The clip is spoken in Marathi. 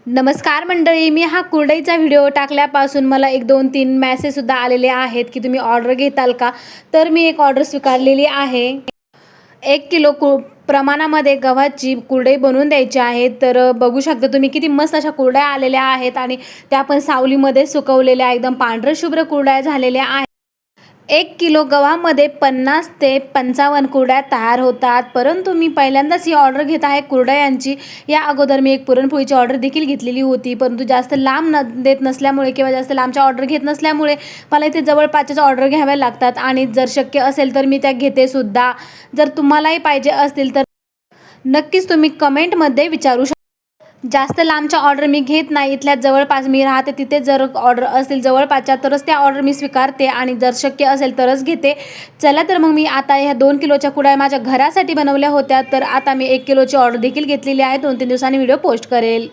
नमस्कार मंडळी, मी हा कुरडईचा व्हिडिओ टाकल्यापासून मला 1 2 3 मेसेजसुद्धा आलेले आहेत की तुम्ही ऑर्डर घेताल का. तर मी एक ऑर्डर स्वीकारलेली आहे. 1 किलो प्रमाणामध्ये गव्हाची कुरडई बनवून द्यायची आहे. तर बघू शकता तुम्ही किती मस्त अशा कुरडया आलेल्या आहेत आणि त्या पण सावलीमध्ये सुकवलेल्या एकदम पांढऱ्या शुभ्र कुरडया झालेल्या आहेत. 1 किलो गव्हामध्ये 50 ते 55 कुरडया तयार होतात. परंतु मी पहिल्यांदाच ही ऑर्डर घेत आहे कुरडयांची. या अगोदर मी एक पुरणपोळीची ऑर्डर देखील घेतलेली होती, परंतु जास्त लांब देत नसल्यामुळे किंवा जास्त लांबच्या ऑर्डर घेत नसल्यामुळे मला इथे जवळपासच्याच ऑर्डर घ्याव्या लागतात आणि जर शक्य असेल तर मी त्या घेते सुद्धा. जर तुम्हालाही पाहिजे असतील तर नक्कीच तुम्ही कमेंटमध्ये विचारू शकता. जास्त लांबच्या ऑर्डर मी घेत नाही. इथल्या जवळपास मी राहते तिथे जर ऑर्डर असतील जवळपासच्या तरच त्या ऑर्डर मी स्वीकारते आणि जर शक्य असेल तरच घेते. चला तर मग मी आता ह्या 2 किलोच्या कुरडया माझ्या घरासाठी बनवल्या होत्या. तर आता मी 1 किलोची ऑर्डर देखील घेतलेली आहे. 2-3 दिवसांनी व्हिडिओ पोस्ट करेल.